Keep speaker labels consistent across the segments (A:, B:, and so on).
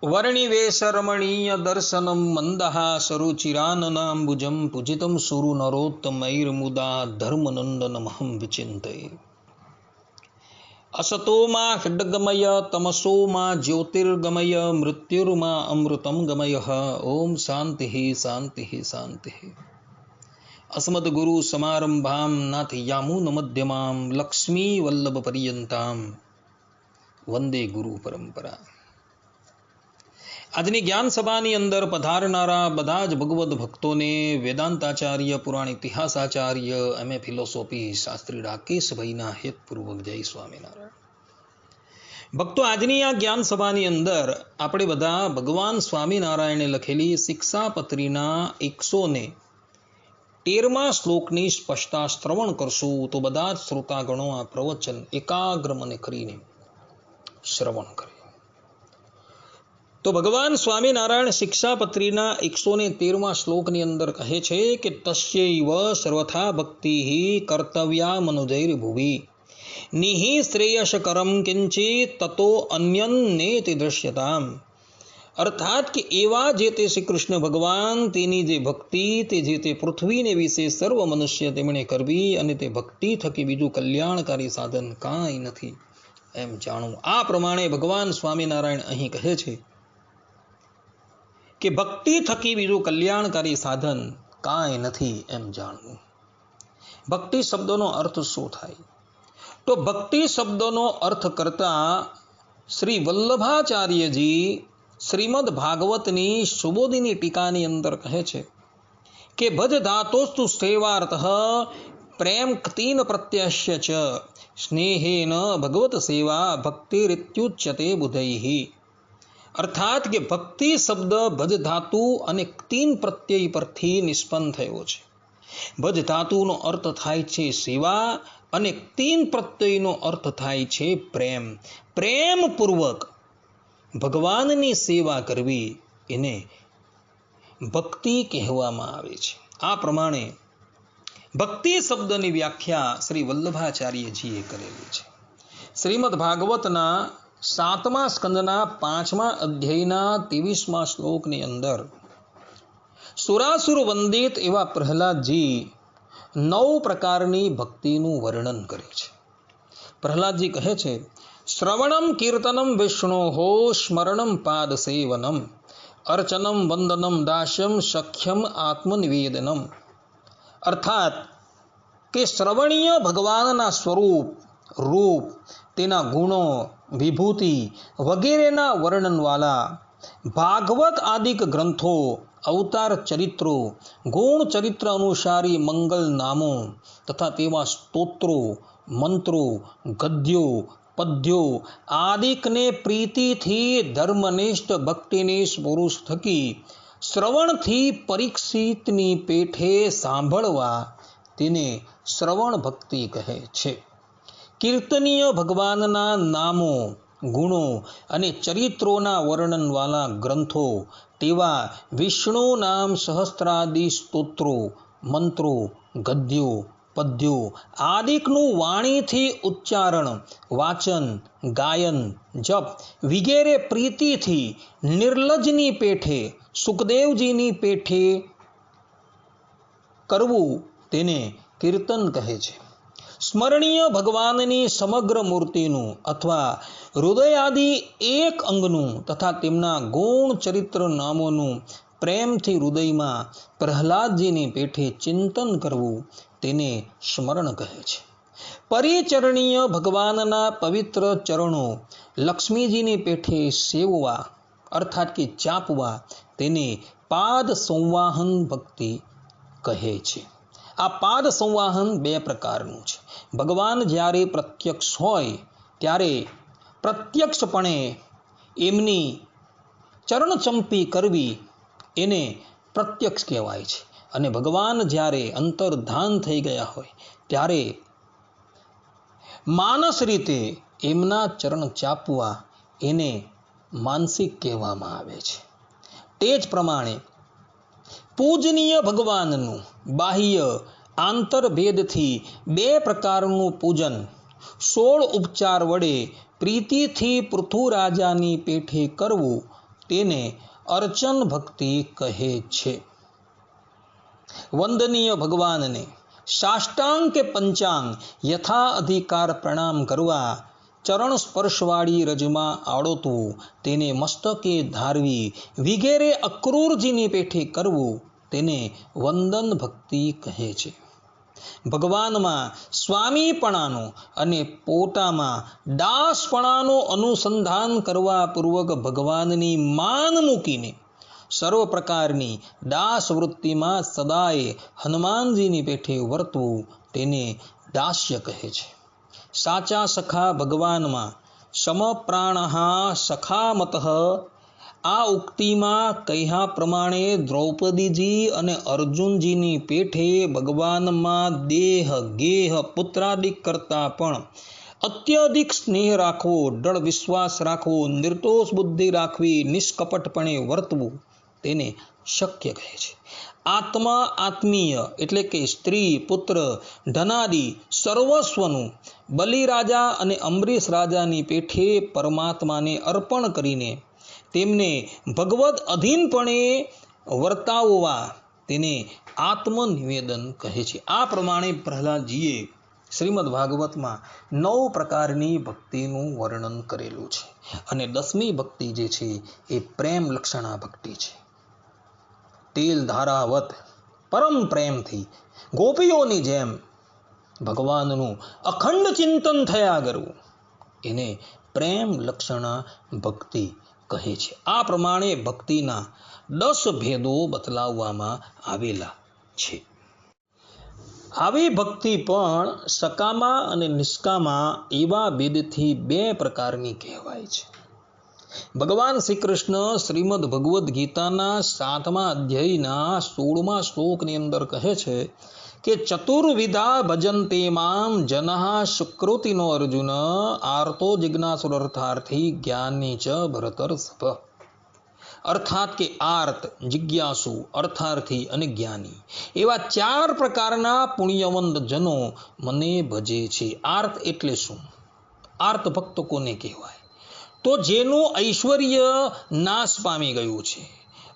A: वर्णिवेशरमणीय दर्शनं मन्दहासरुचिराननाम्बुजं पूजितं सुरनरोत्तमैर्मुदा धर्मनन्दनमहं विचिन्तये। असतो मा खड्गमय तमसो मा ज्योतिर्गमय मृत्युर्मा अमृतं गमय। ओम शांति शांति शांति। अस्मद्गुरु समारंभां नाथयामुन मध्यमां लक्ष्मी वल्लभ पर्यंतां वंदे गुरु परंपरा। આજની જ્ઞાન સભાની અંદર પધારનારા બધા જ ભગવદ ભક્તોને વેદાંતાચાર્ય પુરાણ ઇતિહાસાચાર્ય એમએ ફિલોસોફી શાસ્ત્રી રાકેશભાઈના હેતપૂર્વક જય સ્વામિનારાયણ। ભક્તો, આજની આ જ્ઞાન સભાની અંદર આપણે બધા ભગવાન સ્વામિનારાયણે લખેલી શિક્ષાપત્રીના 113મા શ્લોકની સ્પષ્ટતા શ્રવણ કરશું। તો બધા જ શ્રોતાગણો આ પ્રવચન એકાગ્ર મને કરીને શ્રવણ કરે। તો ભગવાન સ્વામિનારાયણ શિક્ષાપત્રીના 113મા શ્લોકની અંદર કહે છે કે તસ્યૈવ સર્વથા ભક્તિ કર્તવ્યા મનુજૈર્ભુવિ નિહિ શ્રેયસકરમ કિંચિત તતો અન્યન્નેતિ દૃશ્યતામ। અર્થાત કે એવા જે તે શ્રી કૃષ્ણ ભગવાન તેની જે ભક્તિ તે જે તે પૃથ્વીને વિશે સર્વ મનુષ્ય તેમણે કરવી અને તે ભક્તિ થકી બીજું કલ્યાણકારી સાધન કાંઈ નથી એમ જાણવું। આ પ્રમાણે ભગવાન સ્વામિનારાયણ અહીં કહે છે કે ભક્તિ થકી બીજું કલ્યાણકારી સાધન કાંઈ નથી એમ જાણવું। ભક્તિ શબ્દનો અર્થ શું થાય? તો ભક્તિ શબ્દનો અર્થ કરતા શ્રી વલ્લભાચાર્યજી શ્રીમદ ભાગવતની સુબોધિની ટીકાની અંદર કહે છે કે ભજ ધાતોસ્તુ સેવાર્થ પ્રેમ ક્તિન પ્રત્યસ્ય ચ સ્નેહેન ભગવત સેવા ભક્તિરિત્યુચ્યતે બુધૈઃ। અર્થાત કે ભક્તિ શબ્દ ભજ ધાતુ અને ક્તિન પ્રત્યય પરથી નિષ્પન્ન થયો છે। ભજ ધાતુનો અર્થ થાય છે સેવા અને ક્તિન પ્રત્યયનો અર્થ થાય છે પ્રેમ। પ્રેમપૂર્વક ભગવાનની સેવા કરવી એને ભક્તિ કહેવામાં આવે છે। આ પ્રમાણે ભક્તિ શબ્દની વ્યાખ્યા શ્રી વલ્લભાચાર્યજીએ કરેલી છે। શ્રીમદ ભાગવતના 7મા સ્કંદના 5મા અધ્યાયના 23મા શ્લોકની અંદર સુરાસુર વંદિત એવા પ્રહલાદજી 9 પ્રકારની ભક્તિનું વર્ણન કરે છે। પ્રહલાદજી કહે છે શ્રવણમ કીર્તનમ વિષ્ણોહો સ્મરણમ પાદ સેવનમ અર્ચનમ વંદનમ દાસ્યમ સખ્યમ આત્મનિવેદનમ। અર્થાત કે શ્રવણીય ભગવાનના સ્વરૂપ રૂપ તેના ગુણો વિભૂતિ વગેરેના વર્ણનવાલા ભાગવત આદિક ગ્રંથો અવતાર ચરિત્રો ગુણ ચરિત્ર અનુસારી મંગલ નામો તથા તેવા સ્તોત્રો મંત્રો ગદ્યો પદ્યો આદિકને પ્રીતિથી ધર્મનિષ્ઠ ભક્તિનિષ્ઠ પુરુષ થકી શ્રવણથી પરીક્ષિતની પેઠે સાંભળવા તેને શ્રવણ ભક્તિ કહે છે। કીર્તનીય ભગવાનના નામો ગુણો અને ચરિત્રોના વર્ણનવાલા ગ્રંથો તેવા વિષ્ણુ નામ સહસ્ત્રાદિ સ્તોત્રો મંત્રો ગદ્યો પદ્યો આદિકનું વાણીથી ઉચ્ચારણ વાચન ગાયન જપ વગેરે પ્રીતિથી નિર્લજની પેઠે સુખદેવજીની પેઠે કરવું તેને કીર્તન કહે છે। સ્મરણીય ભગવાનની સમગ્ર મૂર્તિનું અથવા હૃદયાદિ એક અંગનું તથા તેમના ગુણ ચરિત્ર નામોનું પ્રેમથી હૃદયમાં પ્રહલાદજીની પેઠે ચિંતન કરવું તેને સ્મરણ કહે છે। પરિચરણીય ભગવાનના પવિત્ર ચરણો લક્ષ્મીજીની પેઠે સેવવા અર્થાત કે ચાપવા તેને પાદ સંવાહન ભક્તિ કહે છે। આ પાદ સંવાહન 2 પ્રકારનું છે। ભગવાન જ્યારે પ્રત્યક્ષ હોય ત્યારે પ્રત્યક્ષપણે એમની ચરણચંપી કરવી એને પ્રત્યક્ષ કહેવાય છે અને ભગવાન જ્યારે અંતર્ધાન થઈ ગયા હોય ત્યારે માનસ રીતે એમના ચરણ ચાપવા એને માનસિક કહેવામાં આવે છે। તે જ પ્રમાણે પૂજનીય ભગવાનનું બાહ્ય આંતરભેદથી 2 પ્રકારનું પૂજન 16 ઉપચાર વડે પ્રીતિથી પૃથુ રાજાની પેઠે કરવું તેને અર્ચન ભક્તિ કહે છે. વંદનીય ભગવાનને સાષ્ટાંગ કે પંચાંગ યથા અધિકાર પ્રણામ કરવા, ચરણ સ્પર્શવાળી રજમાં આળોતવું, તેને મસ્તકે ધારવી વગેરે અક્રૂરજીની પેઠે કરવું, તેને વંદન ભક્તિ કહે છે. ભગવાનમાં સ્વામીપણાનો અને પોતામાં દાસપણાનો અનુસંધાન કરવા પૂર્વક ભગવાનની માન મૂકીને સર્વ પ્રકારની દાસ વૃત્તિમાં સદાય હનુમાનજીની પેઠે વર્તવું, તેને દાસ્ય કહે છે. સાચા સખા ભગવાનમાં સમપ્રાણઃ સખામતઃ, આ ઉક્તિમાં કહ્યા પ્રમાણે દ્રૌપદીજી અને અર્જુનજીની પેઠે ભગવાનમાં દેહ ગેહ પુત્રાદિક કરતાં પણ અત્યધિક સ્નેહ રાખવો, દૃઢ વિશ્વાસ રાખવો, નિર્દોષ બુદ્ધિ રાખવી, નિષ્કપટપણે વર્તવું, તેને શક્ય કહે છે. આત્મા આત્મીય એટલે કે સ્ત્રી પુત્ર ધનાદિ સર્વસ્વનું બલિરાજા અને અમ્બરીશ રાજાની પેઠે પરમાત્માને અર્પણ કરીને તેમને ભગવદ અધીનપણે વર્તાવવા, તેને આત્મનિવેદન કહે છે. આ પ્રમાણે પ્રહલાદજીએ શ્રીમદ ભાગવતમાં 9 પ્રકારની ભક્તિનું વર્ણન કરેલું છે. અને 10મી ભક્તિ જે છે એ પ્રેમ લક્ષણા ભક્તિ છે. તેલ ધારાવત પરમ પ્રેમથી ગોપીઓની જેમ ભગવાનનું અખંડ ચિંતન થયા કરવું, એને પ્રેમ લક્ષણા ભક્તિ કહે છે. આ પ્રમાણે ભક્તિના 10 ભેદો બતલાવવામાં આવેલા છે. આવી ભક્તિ પણ સકામા અને નિષ્કામા એવા ભેદથી 2 પ્રકારની કહેવાય છે. ભગવાન શ્રી કૃષ્ણ શ્રીમદ ભગવદ્ ગીતાના 7મા અધ્યાયના 16મા શ્લોકની અંદર કહે છે કે ચતુર્વિધા ભજન્તે મામ જનઃ સુકૃતિનો અર્જુન, આર્તો જિજ્ઞાસુરર્થાર્થી જ્ઞાની ચ ભરતર્ષભ. અર્થાત કે આર્ત, જિજ્ઞાસુ, અર્થાર્થી અને જ્ઞાની એવા 4 પ્રકારના પુણ્યવંત જનો મને ભજે છે. આર્ત એટલે શું? આર્ત ભક્ત કોને કહેવાય? તો જેનું ઐશ્વર્ય નાશ પામી ગયું છે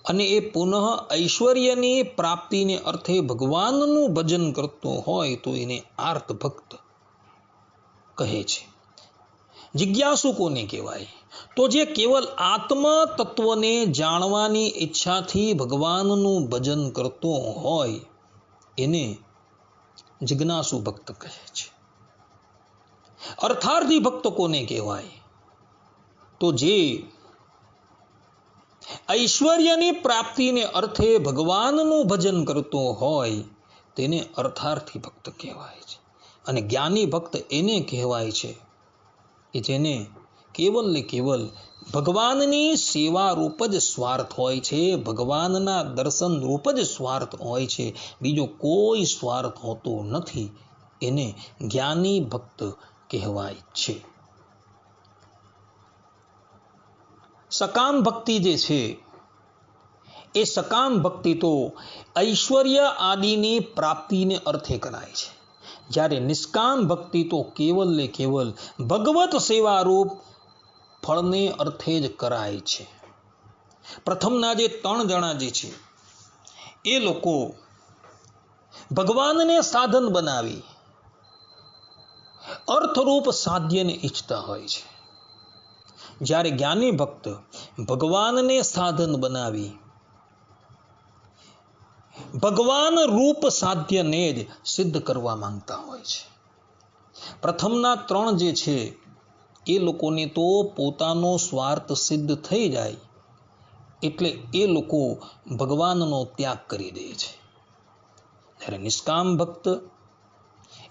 A: અને એ પુનઃ ઐશ્વર્યની પ્રાપ્તિને અર્થે ભગવાનનું ભજન કરતો હોય તો એને આર્ત ભક્ત કહે છે. જિજ્ઞાસુ કોને કહેવાય? તો જે કેવલ આત્મ તત્વને જાણવાની ઈચ્છાથી ભગવાનનું ભજન કરતો હોય એને જિજ્ઞાસુ ભક્ત કહે છે. અર્થાર્થી ભક્ત કોને કહેવાય? તો જે ઐશ્વર્યની પ્રાપ્તિને અર્થે ભગવાનનું ભજન કરતો હોય તેને અર્થાર્થી ભક્ત કહેવાય છે. અને જ્ઞાની ભક્ત એને કહેવાય છે કે જેને કેવલ ને કેવલ ભગવાનની સેવા રૂપ જ સ્વાર્થ હોય છે, ભગવાનના દર્શન રૂપ જ સ્વાર્થ હોય છે, બીજો કોઈ સ્વાર્થ હોતો નથી. એને જ્ઞાની ભક્ત કહેવાય છે. સકામ ભક્તિ જે છે એ સકામ ભક્તિ તો ઐશ્વર્ય આદિની પ્રાપ્તિને અર્થે કરાય છે, જ્યારે નિષ્કામ ભક્તિ તો કેવલ ને કેવલ ભગવત સેવા રૂપ ફળને અર્થે જ કરાય છે. પ્રથમના જે 3 જણા જે છે એ લોકો ભગવાનને સાધન બનાવી અર્થરૂપ સાધ્યને ઈચ્છતા હોય છે, જ્યારે જ્ઞાની ભક્ત ભગવાનને સાધન બનાવી ભગવાન રૂપ સાધ્યને જ સિદ્ધ કરવા માંગતા હોય છે. પ્રથમના 3 જે છે એ લોકોને તો પોતાનો સ્વાર્થ સિદ્ધ થઈ જાય એટલે એ લોકો ભગવાનનો ત્યાગ કરી દે છે. જ્યારે નિષ્કામ ભક્ત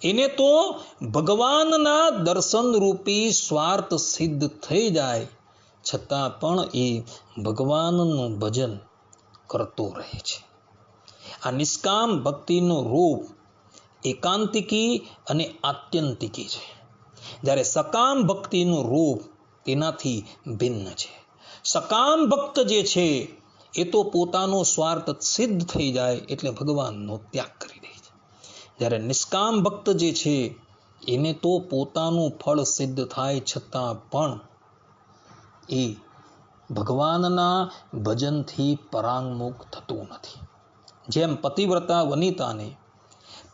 A: એને તો ભગવાનના દર્શન રૂપી સ્વાર્થ સિદ્ધ થઈ જાય છતાં પણ એ ભગવાનનું ભજન કરતો રહે છે. આ નિષ્કામ ભક્તિનું રૂપ એકાંતિકી અને આત્યંતિકી છે, જ્યારે સકામ ભક્તિનું રૂપ તેનાથી ભિન્ન છે. સકામ ભક્ત જે છે એ તો પોતાનો સ્વાર્થ સિદ્ધ થઈ જાય એટલે ભગવાનનો ત્યાગ કરી દે છે, જ્યારે નિષ્કામ ભક્ત જે છે એને તો પોતાનું ફળ સિદ્ધ થાય છતાં પણ એ ભગવાનના ભજનથી પરાંગમુખ થતું નથી. જેમ પતિવ્રતા વનિતાને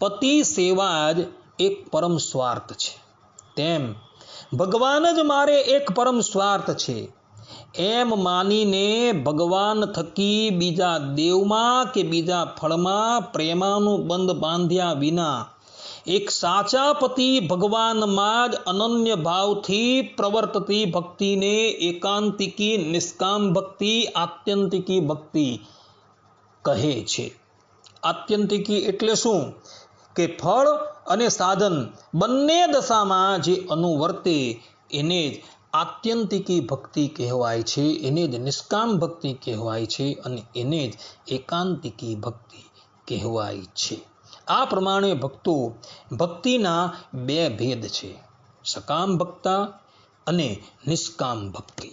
A: પતિ સેવા જ એક પરમ સ્વાર્થ છે, તેમ ભગવાન જ મારે એક પરમ સ્વાર્થ છે એમ માનીને ભગવાન થકી બીજા દેવમાં કે બીજા ફળમાં પ્રેમાનું બંધ બાંધ્યા વિના એક સાચા પતિ ભગવાનમાં જ અનન્ય ભાવથી પ્રવર્તતી ભક્તિને એકાંતિકી નિષ્કામ ભક્તિ, આત્યંતિકી ભક્તિ કહે છે. આત્યંતિકી એટલે શું? કે ફળ અને સાધન બંને દશામાં જે અનુવર્તે એને જ આત્યંતિકી ભક્તિ કહેવાય છે, એને જ નિષ્કામ ભક્તિ કહેવાય છે અને એને જ એકાંતિકી ભક્તિ કહેવાય છે. આ પ્રમાણે ભક્તો ભક્તિના બે ભેદ છે, સકામ ભક્તા અને નિષ્કામ ભક્તિ.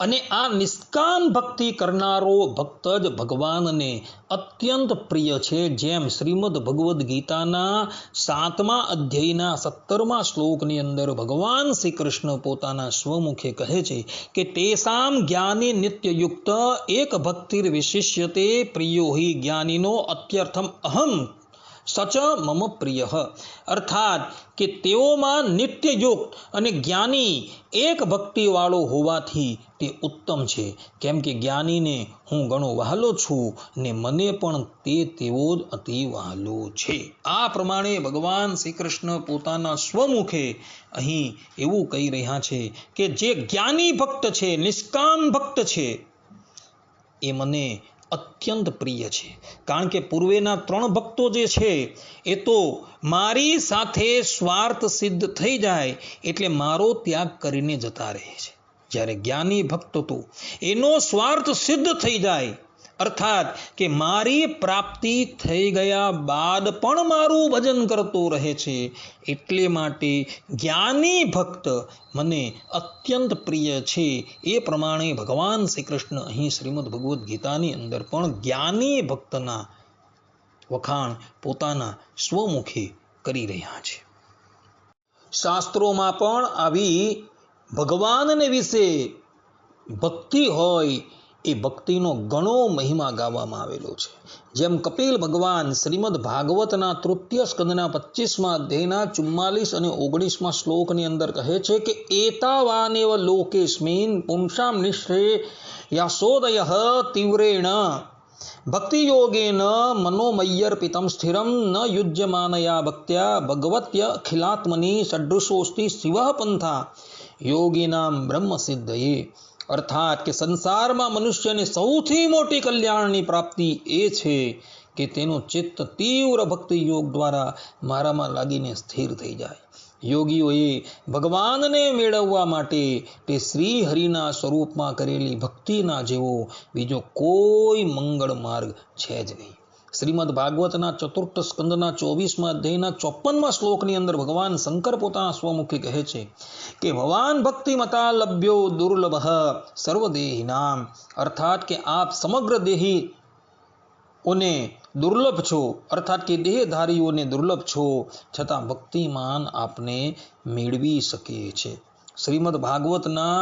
A: અને આ નિષ્કામ ભક્તિ કરનારો ભક્ત જ ભગવાનને અત્યંત પ્રિય છે. જેમ શ્રીમદ ભગવદ્ ગીતાના 7મા અધ્યાયના 17મા શ્લોકની અંદર ભગવાન શ્રી કૃષ્ણ પોતાના સ્વમુખે કહે છે કે તેસામ જ્ઞાની નિત્યયુક્ત એક ભક્તિર વિશિષ્યતે પ્રિયો હિ જ્ઞાનીનો અત્યર્થમ અહમ સચ મમ પ્રિય. અર્થાત કે તેઓમાં નિત્યયુક્ત અને જ્ઞાની એક ભક્તિવાળો હોવાથી તે ઉત્તમ છે. કેમ કે જ્ઞાનીને હું ઘણો વહાલો છું ને મને પણ તેવો જ અતિ વહાલો છે. આ પ્રમાણે ભગવાન શ્રી કૃષ્ણ પોતાના સ્વમુખે અહીં એવું કહી રહ્યા છે કે જે જ્ઞાની ભક્ત છે, નિષ્કામ ભક્ત છે, એ મને અત્યંત પ્રિય છે. કારણ કે પૂર્વેના 3 ભક્તો જે છે એ તો મારી સાથે સ્વાર્થ સિદ્ધ થઈ જાય એટલે મારો ત્યાગ કરીને જતા રહે છે. જ્યારે જ્ઞાની ભક્ત તો એનો સ્વાર્થ સિદ્ધ થઈ જાય, અર્થાત કે મારી પ્રાપ્તિ થઈ ગયા બાદ પણ મારું ભજન કરતો રહે છે. એટલે માટે જ્ઞાની ભક્ત મને અત્યંત પ્રિય છે. એ પ્રમાણે ભગવાન શ્રી કૃષ્ણ અહીં શ્રીમદ ભગવદ્ ગીતાની અંદર પણ જ્ઞાની ભક્તના વખાણ પોતાના સ્વમુખે કરી રહ્યા છે. શાસ્ત્રોમાં પણ આવી ભગવાનને વિશે ભક્તિ હોય એ ભક્તિનો ઘણો મહિમા ગાવામાં આવેલો છે. જેમ કપિલ ભગવાન શ્રીમદ ભાગવતના 3ય સ્કંદના 25મા અધ્યાયના 44 અને 19મા શ્લોકની અંદર કહે છે કે એતાવાનેવ લોકેસ્મિન પુંસામ નિશ્ચય યાસોદય તીવ્રેણ ભક્તિ યોગેન મનોમય્યર્પિતમ સ્થિરમ ન યુજ્યમાનયા ભક્ત્યા ભગવત્ય અખિલાત્મની સદૃશોસ્તિ શિવ પંથા યોગીનામ બ્રહ્મ સિદ્ધયે. અર્થાત કે સંસારમાં મનુષ્યને સૌથી મોટી કલ્યાણની પ્રાપ્તિ એ છે કે તેનું ચિત્ત તીવ્ર ભક્તિ યોગ દ્વારા મારામાં લાગીને સ્થિર થઈ જાય. યોગીઓએ ભગવાનને મેળવવા માટે તે શ્રી હરિના સ્વરૂપમાં કરેલી ભક્તિના જેવો બીજો કોઈ મંગળ માર્ગ છે જ નહીં. શ્રીમદ ભાગવતના 4th સ્કંદના 24મા અધ્યાયના 54મા શ્લોકની અંદર ભગવાન શંકર પોતાના સ્વમુખે કહે છે કે ભવાન ભક્તિ મતા લભ્યો દુર્લભ સર્વદેહિનામ. અર્થાત કે આપ સમગ્ર દેહીઓને દુર્લભ છો, અર્થાત કે દેહધારીઓને દુર્લભ છો, છતાં ભક્તિમાન આપને મેળવી શકે છે. શ્રીમદ ભાગવતના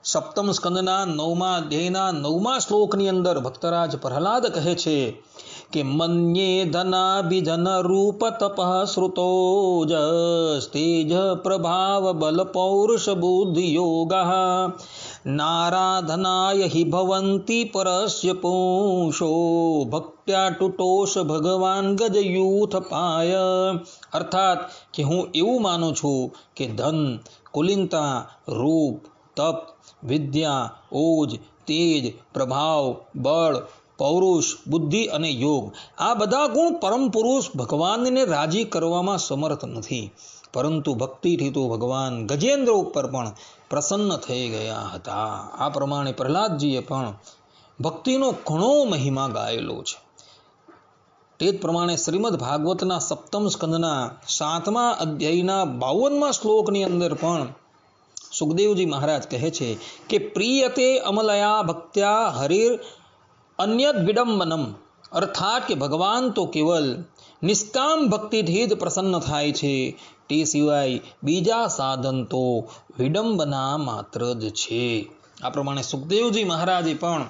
A: 7મ સ્કંદના 9મા અધ્યાયના 9મા શ્લોકની અંદર ભક્તરાજ પ્રહલાદ કહે છે કે મન્યે ધનાભિજન રૂપ તપઃ શ્રુતો જ તેજ પ્રભાવ બલ પૌરુષ બુદ્ધિ યોગઃ નારાધનાય હિ ભવંતી પરસ્ય પુંસો ભક્ત્યા ટુટોષ ભગવાન ગજયુથ પાય. અર્થાત કે હું એવું માનું છું કે ધન, કુલીનતા, રૂપ, તપ, વિદ્યા, ઓજ, તેજ, પ્રભાવ, બળ, પૌરુષ, બુદ્ધિ અને યોગ આ બધા ગુણ પરમ પુરુષ ભગવાનને રાજી કરવામાં સમર્થ નથી. પરંતુ ભક્તિથી તો ભગવાન ગજેન્દ્ર ઉપર પણ પ્રસન્ન થઈ ગયા હતા. આ પ્રમાણે પ્રહલાદજીએ પણ ભક્તિનો ઘણો મહિમા ગાયેલો છે. તે જ પ્રમાણે શ્રીમદ ભાગવતના 7મ સ્કંદના 7મા અધ્યાયના 52મા શ્લોકની અંદર પણ સુખદેવજી મહારાજ કહે છે કે પ્રિયતે અમલયા ભક્ત્યા હરિર અન્યદ વિડંબનમ. અર્થાત કે ભગવાન તો કેવલ નિષ્કામ ભક્તિથી જ પ્રસન્ન થાય છે, તે સિવાય બીજા સાધન તો વિડંબના માત્ર જ છે. આ પ્રમાણે સુખદેવજી મહારાજે પણ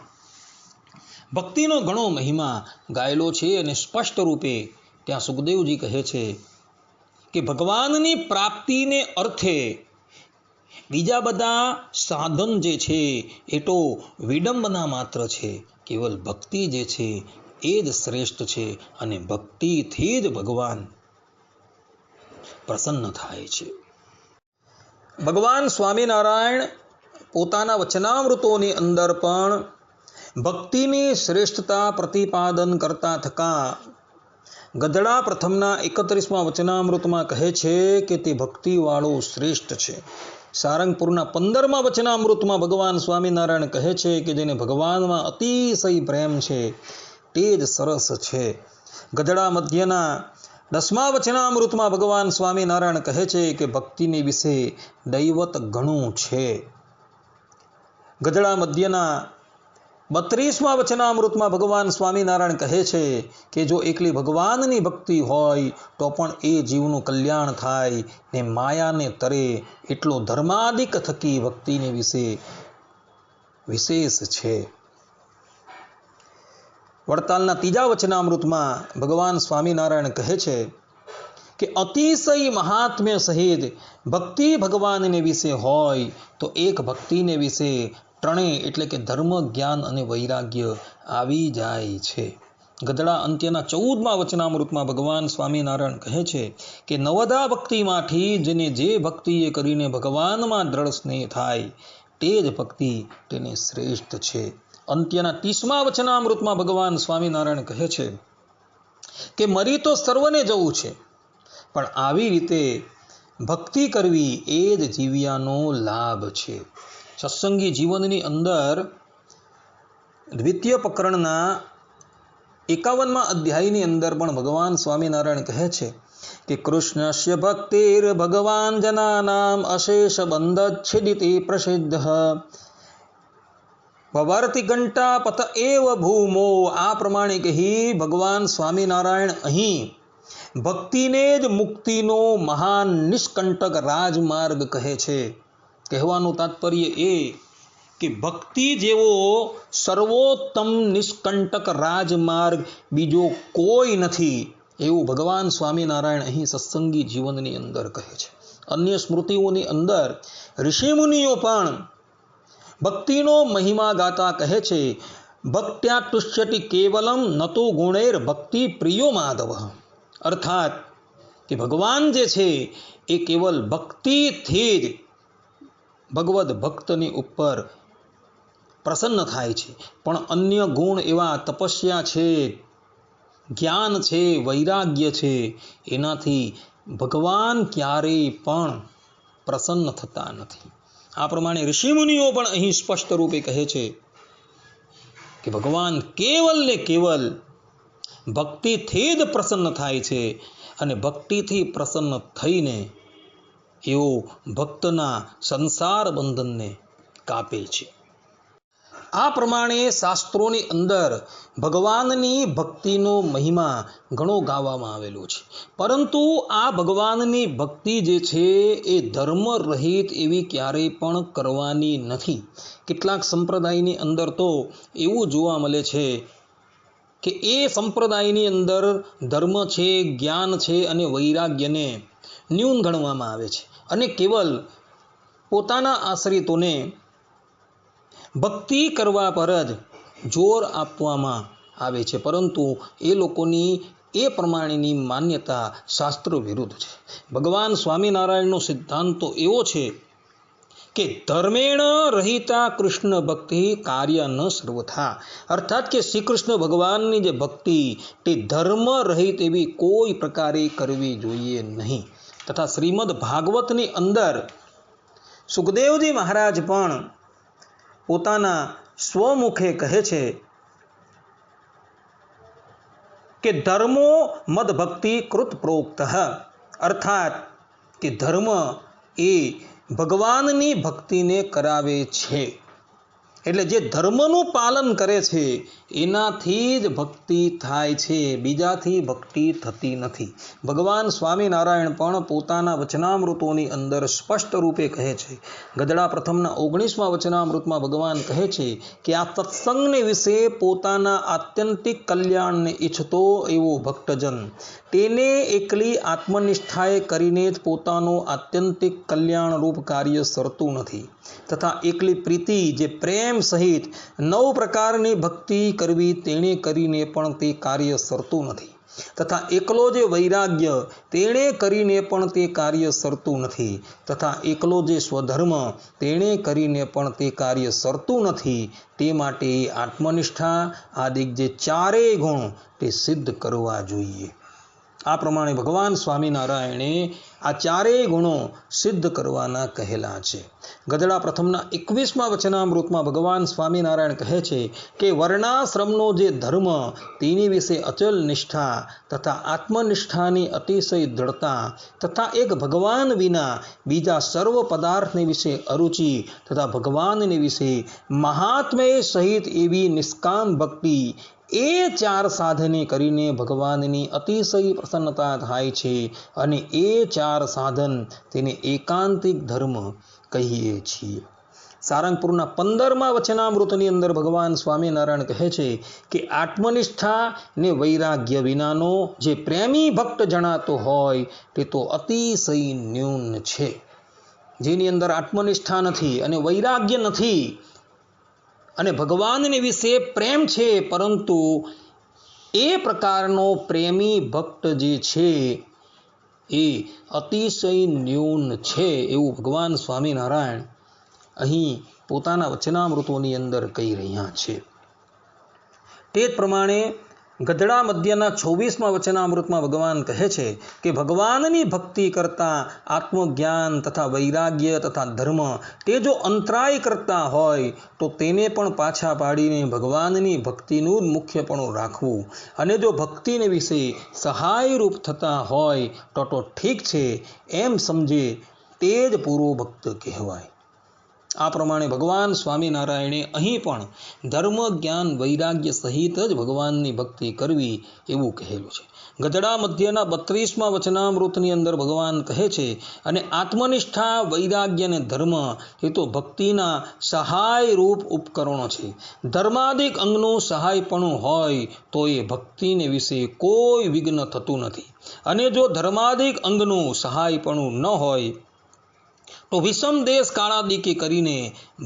A: ભક્તિનો ઘણો મહિમા ગાયેલો છે અને સ્પષ્ટ રૂપે ત્યાં સુખદેવજી કહે છે કે ભગવાનની પ્રાપ્તિને અર્થે બીજા બધા સાધન જે છે એ તો વિડંબના માત્ર છે. કેવલ ભક્તિ જે છે એ જ શ્રેષ્ઠ છે અને ભક્તિથી જ ભગવાન પ્રસન્ન થાય છે. ભગવાન સ્વામિનારાયણ પોતાના વચનામૃતોની અંદર પણ ભક્તિની શ્રેષ્ઠતા પ્રતિપાદન કરતા થકા ગધડા પ્રથમના 31મા વચનામૃતમાં કહે છે કે તે ભક્તિવાળો શ્રેષ્ઠ છે. સારંગપુરના 15મા વચનામૃતમાં ભગવાન સ્વામિનારાયણ કહે છે કે જેને ભગવાનમાં અતિશય પ્રેમ છે તે જ સરસ છે. ગધડા મધ્યના 10મા વચનામૃતમાં ભગવાન સ્વામિનારાયણ કહે છે કે ભક્તિની વિશે દૈવત ઘણું છે. ગધડા મધ્યના 32મા વચનામૃતમાં ભગવાન સ્વામિનારાયણ કહે છે કે જો એકલી ભગવાનની ભક્તિ હોય તો પણ એ જીવનું કલ્યાણ થાય ને માયાને તરે એટલો ધર્માદિક થકી ભક્તિની વિશે વિશેષ છે. વડતાલના 3જા વચનામૃતમાં ભગવાન સ્વામિનારાયણ કહે છે કે અતિશય મહાત્મ્ય સહિત ભક્તિ ભગવાનને વિશે હોય તો એક ભક્તિને વિશે ત્રણેય એટલે કે ધર્મ, જ્ઞાન અને વૈરાગ્ય આવી જાય છે. ગધડા અંત્યના 14મા વચનામૃતમાં ભગવાન સ્વામિનારાયણ કહે છે કે નવધા ભક્તિમાંથી જેને જે ભક્તિએ કરીને ભગવાનમાં દ્રઢ સ્નેહ થાય તે જ ભક્તિ તેને શ્રેષ્ઠ છે. અંત્યના 30મા વચનામૃતમાં ભગવાન સ્વામિનારાયણ કહે છે કે મરી તો સર્વને જવું છે પણ આવી રીતે ભક્તિ કરવી એ જ જીવ્યાનો લાભ છે. સત્સંગી જીવનની અંદર દ્વિતીય પ્રકરણના 51મા અધ્યાયની અંદર પણ ભગવાન સ્વામિનારાયણ કહે છે કે કૃષ્ણસ્ય ભક્તિર ભગવાન જનાનામ અશેષ બંધચ્છેદિતિ પ્રસિદ્ધ ભવાર્તિ ઘંટા પથ એવ ભૂમો. આ પ્રમાણે કહી ભગવાન સ્વામિનારાયણ અહીં ભક્તિને જ મુક્તિનો મહાન નિષ્કંટક રાજમાર્ગ કહે છે. કહેવાનું તાત્પર્ય એ કે ભક્તિ જેવો સર્વોત્તમ નિષ્કંટક રાજમાર્ગ બીજો કોઈ નથી એવું ભગવાન સ્વામિનારાયણ અહીં સત્સંગી જીવનની અંદર કહે છે. અન્ય સ્મૃતિઓની અંદર ઋષિમુનિઓ પણ ભક્તિનો મહિમા ગાતા કહે છે ભક્ત્યા તુષ્યતિ કેવલમ નતો ગુણૈર ભક્તિ પ્રિયો માધવ. અર્થાત કે ભગવાન જે છે એ કેવલ ભક્તિથી જ ભગવદ ભક્તની ઉપર પ્રસન્ન થાય છે પણ અન્ય ગુણ એવા તપસ્યા છે, જ્ઞાન છે, વૈરાગ્ય છે એનાથી ભગવાન ક્યારેય પણ પ્રસન્ન થતા નથી. આ પ્રમાણે ઋષિમુનિઓ પણ અહીં સ્પષ્ટ રૂપે કહે છે કે ભગવાન કેવલ ને કેવલ ભક્તિથી જ પ્રસન્ન થાય છે અને ભક્તિથી પ્રસન્ન થઈને એઓ ભક્તના સંસાર બંધનને કાપે છે. આ પ્રમાણે શાસ્ત્રોની અંદર ભગવાનની ભક્તિનો મહિમા ઘણો ગાવામાં આવેલો છે. પરંતુ આ ભગવાનની ભક્તિ જે છે એ ધર્મ રહિત એવી ક્યારેય પણ કરવાની નથી. કેટલાક સંપ્રદાયની અંદર તો એવું જોવા મળે છે કે એ સંપ્રદાયની અંદર ધર્મ છે, જ્ઞાન છે અને વૈરાગ્યને ન્યૂન ગણવામાં આવે છે અને કેવલ પોતાના આશ્રિતોને ભક્તિ કરવા પર જ જોર આપવામાં આવે છે. પરંતુ એ લોકોની એ પ્રમાણેની માન્યતા શાસ્ત્ર વિરુદ્ધ છે. ભગવાન સ્વામિનારાયણનો સિદ્ધાંત તો એવો છે કે ધર્મેણ રહિતા કૃષ્ણ ભક્તિ કાર્ય ન સર્વથા. અર્થાત કે શ્રી કૃષ્ણ ભગવાનની જે ભક્તિ તે ધર્મ રહિત એવી કોઈ પ્રકારે કરવી જોઈએ નહીં. તથા શ્રીમદ ભાગવતની અંદર સુખદેવજી મહારાજ પણ પોતાના સ્વમુખે કહે છે કે ધર્મો મદ ભક્તિ કૃત પ્રોક્ત. અર્થાત કે ધર્મ એ ભગવાનની ભક્તિને કરાવે છે એટલે જે ધર્મનું પાલન કરે છે એનાથી જ ભક્તિ થાય છે, બીજાથી ભક્તિ થતી નથી. ભગવાન સ્વામિનારાયણ પણ પોતાના વચનામૃતોની અંદર સ્પષ્ટ રૂપે કહે છે. ગદડા પ્રથમના 19મા વચનામૃતમાં ભગવાન કહે છે કે આ સત્સંગને વિશે પોતાના આત્યંતિક કલ્યાણને ઈચ્છતો એવો ભક્તજન તેને એકલી આત્મનિષ્ઠાએ કરીને જ પોતાનું આત્યંતિક કલ્યાણરૂપ કાર્ય સરતું નથી, તથા એકલી પ્રીતિ જે પ્રેમ સહિત 9 પ્રકારની ભક્તિ કરવી તેણે કરીને પણ તે કાર્ય સરતું નથી, તથા એકલો જે વૈરાગ્ય તેણે કરીને પણ તે કાર્ય સરતું નથી, તથા એકલો જે સ્વધર્મ તેણે કરીને પણ તે કાર્ય સરતું નથી. તે માટે આત્મનિષ્ઠા આદિ જે 4 ગુણ તે સિદ્ધ કરવા જોઈએ. આ પ્રમાણે ભગવાન સ્વામિનારાયણે આ 4 ગુણો સિદ્ધ કરવાના કહેલા છે. ગદડા પ્રથમના 21મા વચનામૃતમાં ભગવાન સ્વામિનારાયણ કહે છે કે વર્ણાશ્રમનો જે ધર્મ તેની વિશે અચલ નિષ્ઠા તથા આત્મનિષ્ઠાની અતિશય દ્રઢતા તથા એક ભગવાન વિના બીજા સર્વ પદાર્થને વિશે અરુચિ તથા ભગવાનને વિશે મહાત્મ્ય સહિત એવી નિષ્કામ ભક્તિ, એ 4 સાધને કરીને ભગવાનની અતિશય પ્રસન્નતા થાય છે, અને એ 4 સાધન તેને એકાંતિક ધર્મ કહીએ છીએ. સારંગપુરના 15મા વચનામૃતની અંદર ભગવાન સ્વામિનારાયણ કહે છે કે આત્મનિષ્ઠા ને વૈરાગ્ય વિનાનો જે પ્રેમી ભક્ત જણાતો હોય તે તો અતિશય ન્યૂન છે. જેની અંદર આત્મનિષ્ઠા નથી અને વૈરાગ્ય નથી અને ભગવાનને વિશે પ્રેમ છે, પરંતુ એ પ્રકારનો પ્રેમી ભક્ત જે છે એ અતિશય ન્યૂન છે, એવું ભગવાન સ્વામિનારાયણ અહીં પોતાના વચનામૃતોની અંદર કહી રહ્યા છે. તે જ પ્રમાણે ગધડા મધ્યના 26મા વચનામૃતમાં ભગવાન કહે છે કે ભગવાનની ભક્તિ કરતાં આત્મજ્ઞાન તથા વૈરાગ્ય તથા ધર્મ તે જો અંતરાય કરતા હોય તો તેને પણ પાછા પાડીને ભગવાનની ભક્તિનું જ મુખ્યપણું રાખવું, અને જો ભક્તિને વિશે સહાયરૂપ થતા હોય તો ઠીક છે એમ સમજે તે જ પૂરો ભક્ત કહેવાય. આ પ્રમાણે ભગવાન સ્વામિનારાયણે અહીં પણ ધર્મ, જ્ઞાન, વૈરાગ્ય સહિત જ ભગવાનની ભક્તિ કરવી એવું કહેલું છે. ગધડા મધ્યના 32મા વચનામૃતની અંદર ભગવાન કહે છે અને આત્મનિષ્ઠા, વૈરાગ્ય અને ધર્મ એ તો ભક્તિના સહાયરૂપ ઉપકરણો છે. ધર્માદિક અંગનું સહાયપણું હોય તો એ ભક્તિને વિશે કોઈ વિઘ્ન થતું નથી, અને જો ધર્માદિક અંગનું સહાયપણું ન હોય તો વિષમ દેશ કાળાદિકે કરીને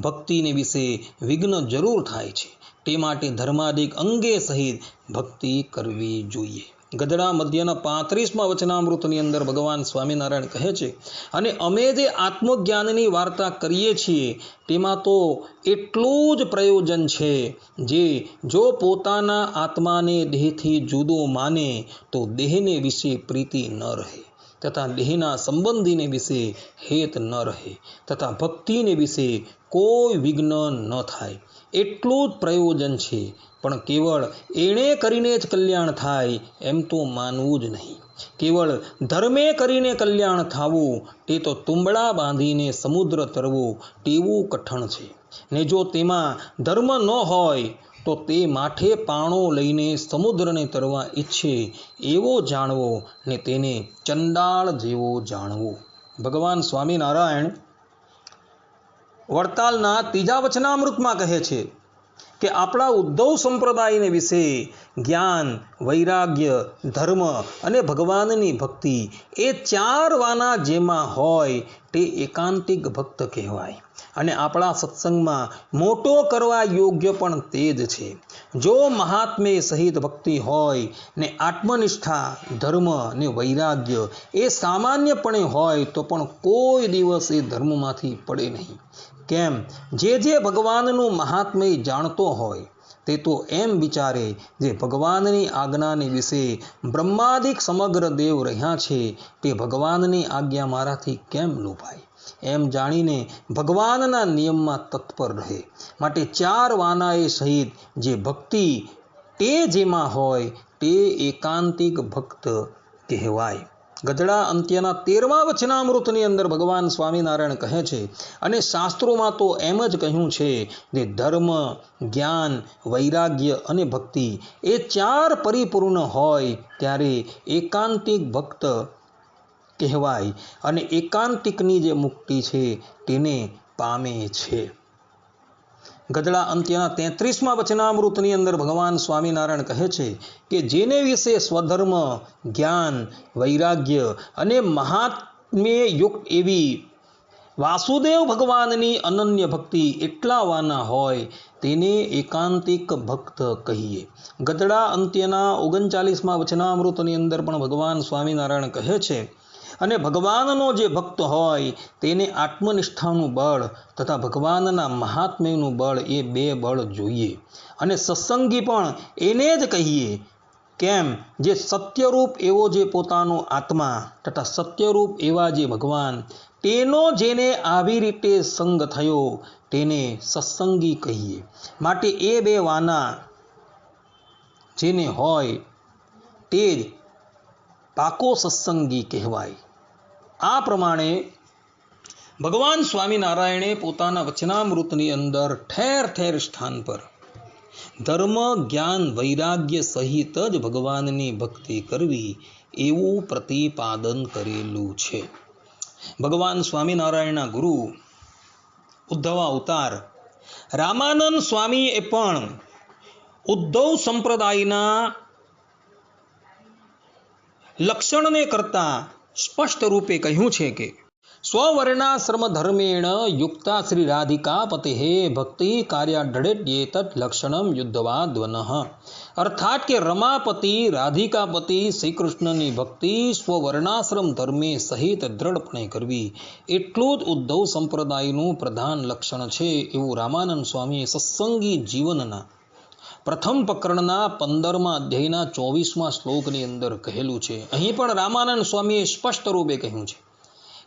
A: ભક્તિને વિશે વિઘ્ન જરૂર થાય છે. તે માટે ધર્માદિક અંગે સહિત ભક્તિ કરવી જોઈએ. ગધડા મધ્યના 35મા વચનામૃતની અંદર ભગવાન સ્વામિનારાયણ કહે છે અને અમે જે આત્મજ્ઞાનની વાર્તા કરીએ છીએ તેમાં તો એટલું જ પ્રયોજન છે જે જો પોતાના આત્માને દેહથી જુદો માને તો દેહને વિશે પ્રીતિ ન રહે, તથા દેહના સંબંધીને વિશે હેત ન રહે, તથા ભક્તિને વિશે કોઈ વિઘ્ન ન થાય. એટલું જ પ્રયોજન છે, પણ કેવળ એણે કરીને જ કલ્યાણ થાય એમ તો માનવું જ નહીં. કેવળ ધર્મે કરીને કલ્યાણ થવું તે તો તુંબડા બાંધીને સમુદ્ર તરવો તેવું કઠણ છે, ને જો તેમાં ધર્મ ન હોય તો તે માથે પાણો લઈને સમુદ્રને તરવા ઈચ્છે એવો જાણવો ને તેને ચંડાળ જેવો જાણવો. ભગવાન સ્વામિનારાયણ વડતાલના 3જા વચનામૃતમાં કહે છે કે આપણા ઉદ્ધવ સંપ્રદાયને વિશે જ્ઞાન, વૈરાગ્ય, ધર્મ અને ભગવાનની ભક્તિ એ 4 વાના જેમાં હોય તે એકાંતિક ભક્ત કહેવાય, અને આપણા સત્સંગમાં મોટો કરવા યોગ્ય પણ તે જ છે. જો મહાત્મ્ય સહિત ભક્તિ હોય ને આત્મનિષ્ઠા, ધર્મ ને વૈરાગ્ય એ સામાન્યપણે હોય તો પણ કોઈ દિવસ એ ધર્મમાંથી પડે નહીં. કેમ? જે ભગવાનનું મહાત્મ્ય જાણતો હોય તે તો એમ વિચારે જે ભગવાનની આજ્ઞાને વિશે બ્રહ્માદિક સમગ્ર દેવ રહ્યા છે તે ભગવાનની આજ્ઞા મારાથી કેમ લોપાય, એમ જાણીને ભગવાનના નિયમમાં તત્પર રહે. માટે 4 વાનાએ સહિત જે ભક્તિ તે જેમાં હોય તે એકાંતિક ભક્ત કહેવાય. ગધડા અંત્યના 13મા વચનામૃતની અંદર ભગવાન સ્વામિનારાયણ કહે છે, અને શાસ્ત્રોમાં તો એમ જ કહ્યું છે કે ધર્મ, જ્ઞાન, વૈરાગ્ય અને ભક્તિ એ 4 પરિપૂર્ણ હોય ત્યારે એકાંતિક ભક્ત કહેવાય, અને એકાંતિકની જે મુક્તિ છે તેને પામે છે. ગધડા અંત્યના 33મા વચનામૃતની અંદર ભગવાન સ્વામિનારાયણ કહે છે કે જેને વિશે સ્વધર્મ, જ્ઞાન, વૈરાગ્ય અને મહાત્મ્ય યુક્ત એવી વાસુદેવ ભગવાનની અનન્ય ભક્તિ એટલા વાના હોય તેને એકાંતિક ભક્ત કહીએ. ગધડા અંત્યના 39મા વચનામૃતની અંદર પણ ભગવાન સ્વામિનારાયણ કહે છે, અને ભગવાનનો જે ભક્ત હોય તેને આત્મનિષ્ઠાનું બળ તથા ભગવાનના મહાત્મ્યનું બળ એ 2 બળ જોઈએ. અને સત્સંગી પણ એને જ કહીએ. કેમ? જે સત્યરૂપ એવો જે પોતાનો આત્મા તથા સત્યરૂપ એવા જે ભગવાન તેનો જેને આવી રીતે સંગ થયો તેને સત્સંગી કહીએ. માટે એ 2 વાના જેને હોય તે જ પાકો સત્સંગી કહેવાય. આ પ્રમાણે ભગવાન સ્વામિનારાયણે પોતાના વચનામૃતની અંદર ઠેર ઠેર સ્થાન પર ધર્મ, જ્ઞાન, વૈરાગ્ય સહિત જ ભગવાનની ભક્તિ કરવી એવું પ્રતિપાદન કરેલું છે. ભગવાન સ્વામિનારાયણના ગુરુ ઉદ્ધવ અવતાર રામાનંદ સ્વામીએ પણ ઉદ્ધવ સંપ્રદાયના લક્ષણને કરતા સ્પષ્ટ રૂપે કહ્યું છે કે સ્વવર્ણાશ્રમ ધર્મેણ યુક્તા શ્રી રાધિકા પતે ભક્તિ કાર્યાઢળેત લક્ષણમ યુદ્ધવાદ્વનઃ. અર્થાત કે રમાપતિ, રાધિકાપતિ શ્રી કૃષ્ણની ભક્તિ સ્વવર્ણાશ્રમ ધર્મે સહિત દ્રઢપણે કરવી એટલું જ ઉદ્ધવ સંપ્રદાયનું પ્રધાન લક્ષણ છે એવું રામાનંદ સ્વામીએ સત્સંગી જીવનના પ્રથમ પ્રકરણના 15મા અધ્યાયના 24મા શ્લોકની અંદર કહેલું છે. અહીં પણ રામાનંદ સ્વામીએ સ્પષ્ટ રૂપે કહ્યું છે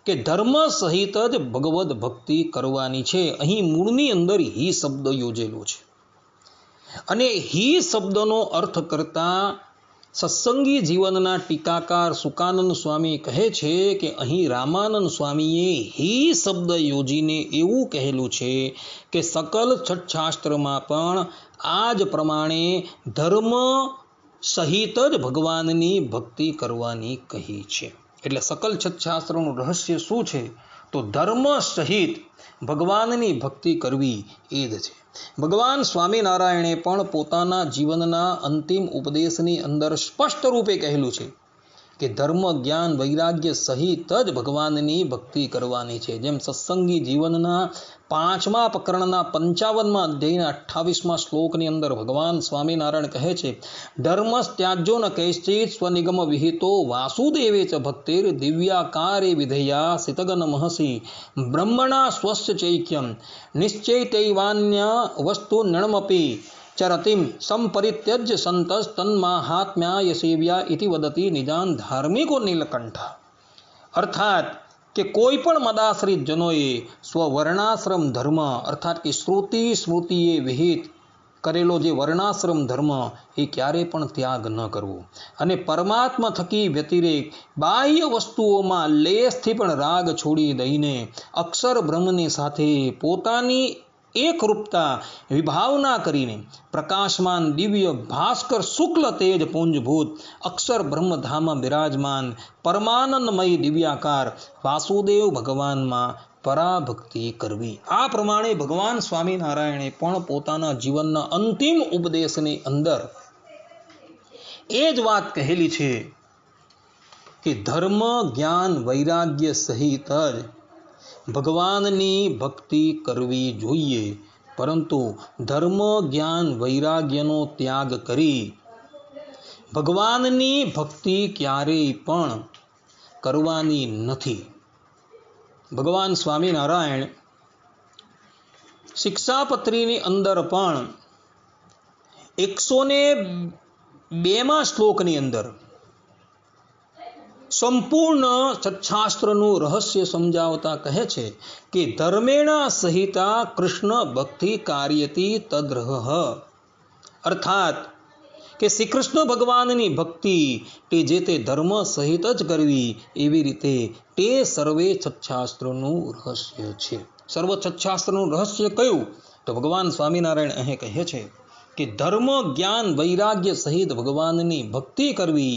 A: કે ધર્મ સહિત જ ભગવદ ભક્તિ કરવાની છે. અહીં મૂળની અંદર હી શબ્દ યોજેલો છે, અને હી શબ્દનો અર્થ કરતા સત્સંગી જીવનના ટીકાકાર સુકાનંદ સ્વામી કહે છે કે અહીં રામાનંદ સ્વામીએ હી શબ્દ યોજીને એવું કહેલું છે કે સકલ છઠશાસ્ત્રમાં પણ આ જ પ્રમાણે ધર્મ સહિત જ ભગવાનની ભક્તિ કરવાની કહી છે. એટલે સકલ છઠશાસ્ત્રનું રહસ્ય શું છે? તો ધર્મ સહિત ભગવાનની ભક્તિ કરવી એ જ છે. ભગવાન સ્વામિનારાયણે પણ પોતાના જીવનના અંતિમ ઉપદેશની અંદર સ્પષ્ટ રૂપે કહેલું છે કે ધર્મ, જ્ઞાન, વૈરાગ્ય સહિત જ ભગવાનની ભક્તિ કરવાની છે. જેમ સત્સંગી જીવનના 5મા પ્રકરણના 55મા અધ્યાયના 28મા શ્લોકની અંદર ભગવાન સ્વામિનારાયણ કહે છે, ધર્મસ્ત્યાજ્યો ન કૈશ્ચિત સ્વનિગમ વિહિતો વાસુદેવે ચ ભક્તિર દિવ્યાકારે વિધેયા સિતગન મહસી બ્રહ્મણા સ્વસ્ય ચૈક્યમ નિશ્ચૈતૈવાન્ય વસ્તુ નણમપી ચરતિમ સંપરિત્યજ્ય સંતસ તન્માહાત્મ્યાય સેવ્યા ઇતિ વદતી નિજાન ધાર્મિકો નીલકંઠ. અર્થાત કે કોઈ પણ મદાશ્રિત જનોએ સ્વવર્ણાશ્રમ ધર્મ અર્થાત કે શ્રુતિ સ્મૃતિએ વિહિત કરેલો જે વર્ણાશ્રમ ધર્મ એ ક્યારે પણ ત્યાગ ન કરવો, અને પરમાત્મા થકી વ્યતિરેક બાહ્ય વસ્તુઓમાં લેશથી પણ રાગ છોડી દઈને અક્ષર બ્રહ્મની સાથે પોતાની એકરૂપતા વિભાવના કરીને પ્રકાશમાન દિવ્ય ભાસ્કર શુક્લ તેજ પુંજભૂત અક્ષર બ્રહ્મધામમાં બિરાજમાન પરમાનંદમય દિવ્યાકાર વાસુદેવ ભગવાનમાં પરાભક્તિ કરવી. આ પ્રમાણે ભગવાન સ્વામિનારાયણે પણ પોતાના જીવનના અંતિમ ઉપદેશની અંદર એ જ વાત કહેલી છે કે ધર્મ, જ્ઞાન, વૈરાગ્ય સહિત જ ભગવાનની ભક્તિ કરવી જોઈએ, પરંતુ ધર્મ, જ્ઞાન, વૈરાગ્યનો ત્યાગ કરી ભગવાનની ભક્તિ ક્યારેય પણ કરવાની નથી. ભગવાન સ્વામિનારાયણ શિક્ષાપત્રીની અંદર પણ 102મા શ્લોકની અંદર સંપૂર્ણ સત્શાસ્ત્રનું રહસ્ય સમજાવતા કહે છે કે ધર્મેણા સહિતા કૃષ્ણ ભક્તિ કાર્યતી તદ્રહ. અર્થાત કે શ્રી કૃષ્ણ ભગવાનની ભક્તિ તે જે તે ધર્મ સહિત જ કરવી, એવી રીતે તે સર્વે છઠ્ઠાસ્ત્રોનું રહસ્ય છે. સર્વ છઠ્ઠાસ્ત્રનું રહસ્ય કયું? તો ભગવાન સ્વામિનારાયણ અહીં કહે છે કે ધર્મ જ્ઞાન વૈરાગ્ય સહિત ભગવાનની ભક્તિ કરવી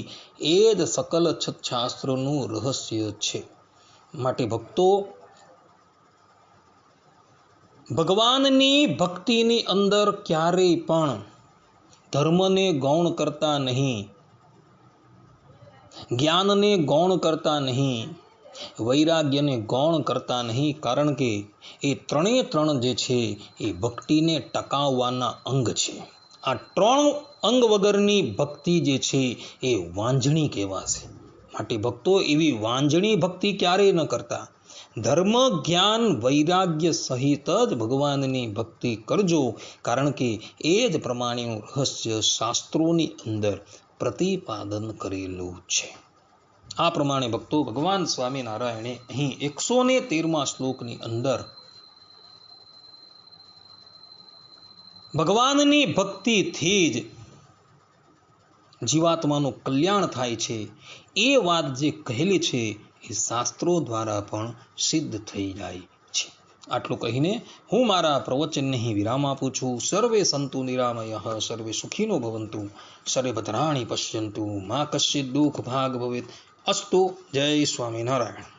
A: એ જ સકલ છઠ્ઠાસ્ત્રોનું રહસ્ય છે. માટે ભક્તો ભગવાનની ભક્તિની અંદર ક્યારેય પણ ધર્મને ગૌણ કરતા નહીં, જ્ઞાનને ગૌણ કરતા નહીં, વૈરાગ્યને ગૌણ કરતા નહીં. કારણ કે એ ત્રણે જે છે એ ભક્તિને ટકાવવાના અંગ છે. આ 3 અંગ વગરની ભક્તિ જે છે એ વાંઝણી કહેવાશે. માટે ભક્તો એવી વાંઝણી ભક્તિ ક્યારેય ન કરતા, ધર્મ જ્ઞાન વૈરાગ્ય સહિત જ ભગવાનની ભક્તિ કરજો. કારણ કે એ જ પ્રમાણેનું રહસ્ય શાસ્ત્રોની અંદર પ્રતિપાદન કરેલું છે. આ પ્રમાણે ભક્તો ભગવાન સ્વામિનારાયણે અહીં 113મા શ્લોકની અંદર ભગવાનની ભક્તિથી જ જીવાત્માનું કલ્યાણ થાય છે એ વાત જે કહેલી છે એ શાસ્ત્રો દ્વારા પણ સિદ્ધ થઈ જાય છે. આટલું કહીને હું મારા પ્રવચનને વિરામ આપું છું. સર્વે સંતુ નિરામયઃ, સર્વે સુખીનો ભવંતુ, સર્વે ભદ્રાણિ પશ્યન્તુ, મા કશ્ચિત દુઃખ ભાગ ભવેત. અસ્તુ. જય સ્વામિનારાયણ.